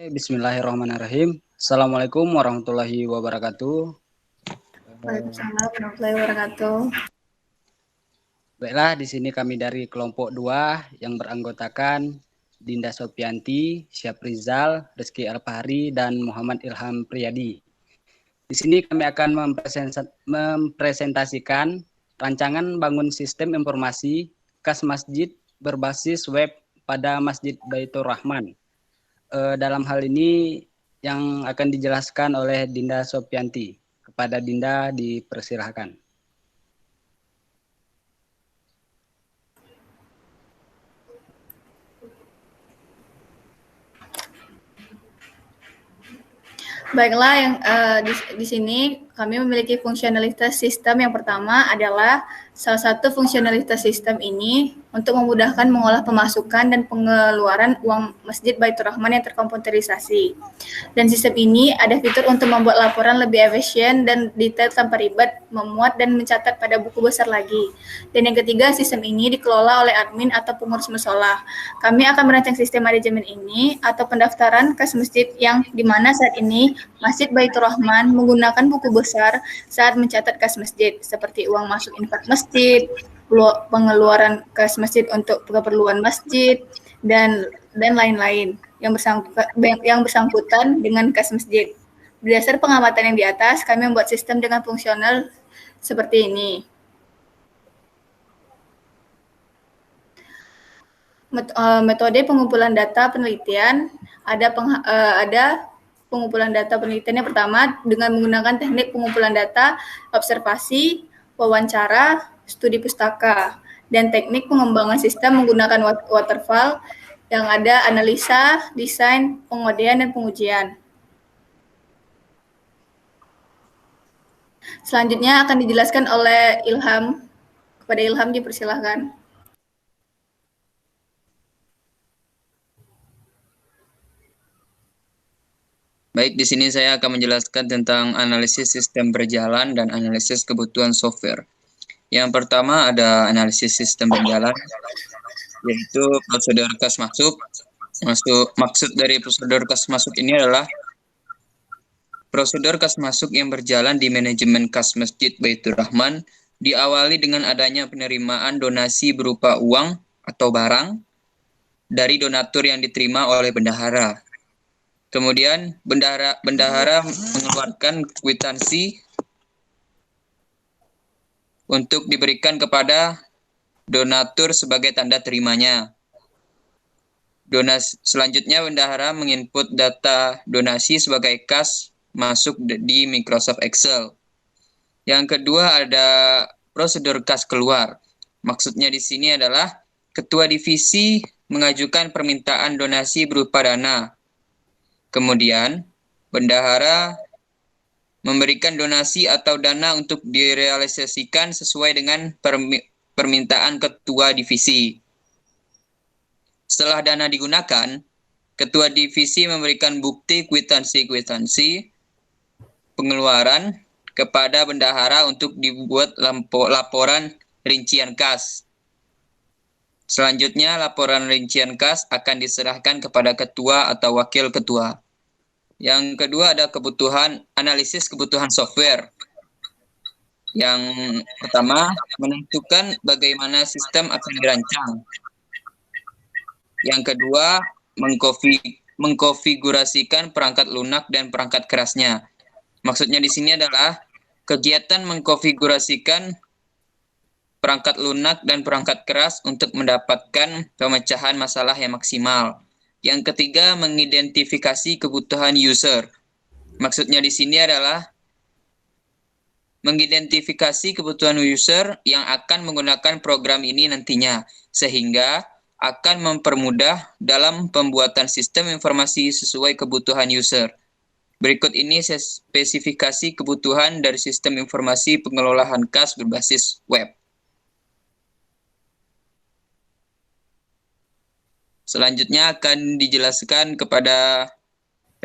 Bismillahirrahmanirrahim. Assalamualaikum warahmatullahi wabarakatuh. Waalaikumsalam warahmatullahi wabarakatuh. Baiklah, di sini kami dari kelompok 2 yang beranggotakan Dinda Sopianti, Syafrizal, Rizky Alfahri, dan Muhammad Ilham Priyadi. Di sini kami akan mempresentasikan rancangan bangun sistem informasi kas masjid berbasis web pada Masjid Baitur Rahman. Dalam hal ini yang akan dijelaskan oleh Dinda Sopianti. Kepada Dinda dipersilahkan. Baiklah, yang di sini kami memiliki fungsionalitas sistem. Yang pertama adalah salah satu fungsionalitas sistem ini untuk memudahkan mengolah pemasukan dan pengeluaran uang Masjid Baitur Rahman yang terkomputerisasi. Dan sistem ini ada fitur untuk membuat laporan lebih efisien dan detail tanpa ribet, memuat dan mencatat pada buku besar lagi. Dan yang ketiga, sistem ini dikelola oleh admin atau pengurus musola. Kami akan merancang sistem manajemen ini atau pendaftaran kas masjid yang dimana saat ini Masjid Baitur Rahman menggunakan buku besar saat mencatat kas masjid, seperti uang masuk infak masjid, pengeluaran kas masjid untuk keperluan masjid, dan lain-lain yang bersangkutan dengan kas masjid. Berdasar pengamatan yang di atas, kami membuat sistem dengan fungsional seperti ini. Metode pengumpulan data penelitian, ada pengumpulan data penelitian yang pertama dengan menggunakan teknik pengumpulan data, observasi, wawancara, studi pustaka, dan teknik pengembangan sistem menggunakan waterfall yang ada analisa, desain, pengodean, dan pengujian. Selanjutnya akan dijelaskan oleh Ilham. Kepada Ilham dipersilahkan. Baik, di sini saya akan menjelaskan tentang analisis sistem berjalan dan analisis kebutuhan software. Yang pertama ada analisis sistem berjalan, yaitu prosedur kas masuk. Maksud dari prosedur kas masuk ini adalah prosedur kas masuk yang berjalan di manajemen kas Masjid Baitur Rahman diawali dengan adanya penerimaan donasi berupa uang atau barang dari donatur yang diterima oleh bendahara. Kemudian bendahara mengeluarkan kwitansi untuk diberikan kepada donatur sebagai tanda terimanya. Selanjutnya bendahara menginput data donasi sebagai kas masuk di Microsoft Excel. Yang kedua ada prosedur kas keluar. Maksudnya di sini adalah ketua divisi mengajukan permintaan donasi berupa dana. Kemudian, bendahara memberikan donasi atau dana untuk direalisasikan sesuai dengan permintaan ketua divisi. Setelah dana digunakan, ketua divisi memberikan bukti kwitansi pengeluaran kepada bendahara untuk dibuat laporan rincian kas. Selanjutnya, laporan rincian kas akan diserahkan kepada ketua atau wakil ketua. Yang kedua ada analisis kebutuhan software. Yang pertama, menentukan bagaimana sistem akan dirancang. Yang kedua, mengkonfigurasikan perangkat lunak dan perangkat kerasnya. Maksudnya di sini adalah kegiatan mengkonfigurasikan perangkat lunak dan perangkat keras untuk mendapatkan pemecahan masalah yang maksimal. Yang ketiga, mengidentifikasi kebutuhan user. Maksudnya di sini adalah mengidentifikasi kebutuhan user yang akan menggunakan program ini nantinya, sehingga akan mempermudah dalam pembuatan sistem informasi sesuai kebutuhan user. Berikut ini spesifikasi kebutuhan dari sistem informasi pengelolaan kas berbasis web. Selanjutnya akan dijelaskan kepada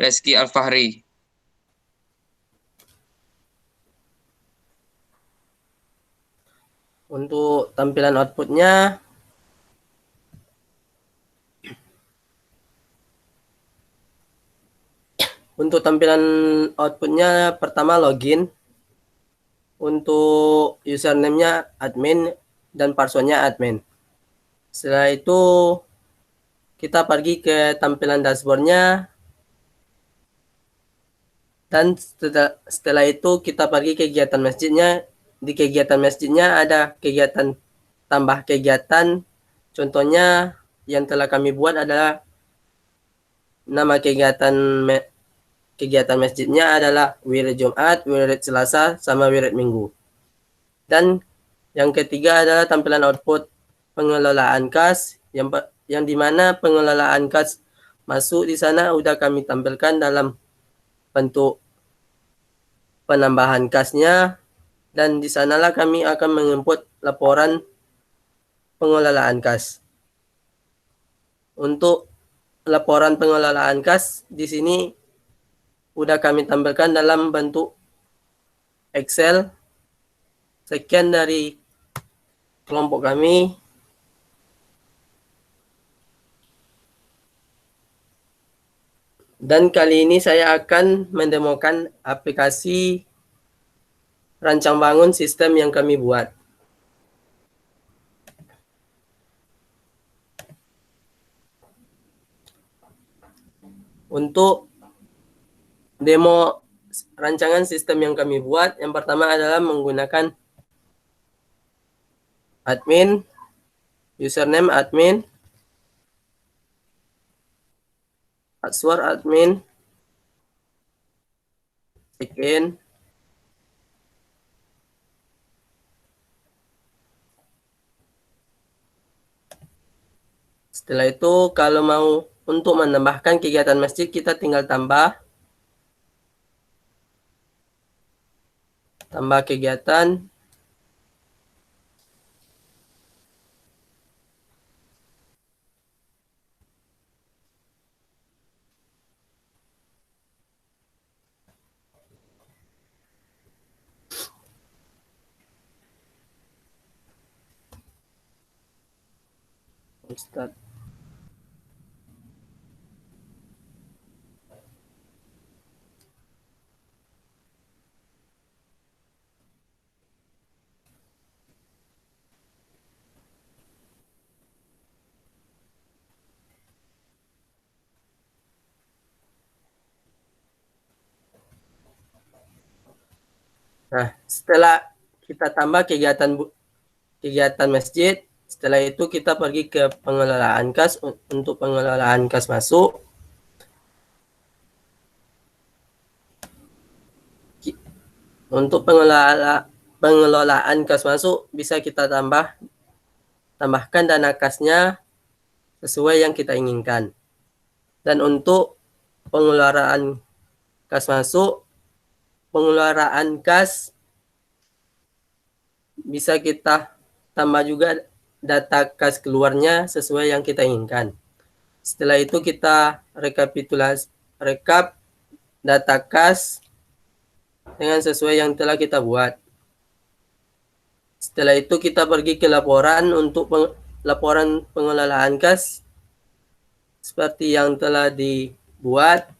Rizky Alfahri. Untuk tampilan outputnya, Untuk tampilan outputnya pertama login. Untuk username-nya admin dan password-nya admin. Setelah itu kita pergi ke tampilan dashboard-nya. Dan setelah itu kita pergi ke kegiatan masjidnya. Di kegiatan masjidnya ada kegiatan tambah kegiatan. Contohnya yang telah kami buat adalah nama kegiatan masjidnya adalah wirid Jumat, wirid Selasa, sama wirid Minggu. Dan yang ketiga adalah tampilan output pengelolaan kas yang dimana pengelolaan kas masuk di sana udah kami tampilkan dalam bentuk penambahan kasnya, dan di sanalah kami akan menginput laporan pengelolaan kas. Untuk laporan pengelolaan kas di sini udah kami tampilkan dalam bentuk Excel. Sekian dari kelompok kami. Dan kali ini saya akan mendemokan aplikasi rancang bangun sistem yang kami buat. Untuk demo rancangan sistem yang kami buat, yang pertama adalah menggunakan admin, username admin, password admin, check-in, setelah itu kalau mau untuk menambahkan kegiatan masjid kita tinggal tambah kegiatan. Start. Nah, setelah kita tambah kegiatan masjid, setelah itu kita pergi ke pengelolaan kas. Untuk pengelolaan kas masuk, untuk pengelolaan kas masuk bisa kita tambahkan dana kasnya sesuai yang kita inginkan. Dan untuk pengeluaran kas masuk, pengeluaran kas bisa kita tambah juga data kas keluarnya sesuai yang kita inginkan. Setelah itu kita rekap data kas dengan sesuai yang telah kita buat. Setelah itu kita pergi ke laporan untuk laporan pengelolaan kas seperti yang telah dibuat.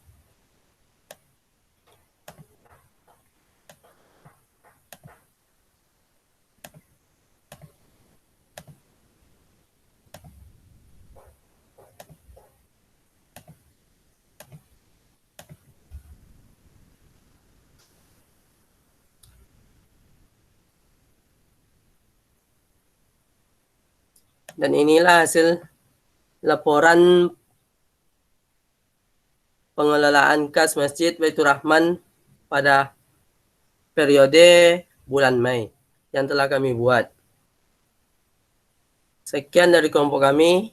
Dan inilah hasil laporan pengelolaan kas Masjid Baitur Rahman pada periode bulan Mei yang telah kami buat. Sekian dari kelompok kami.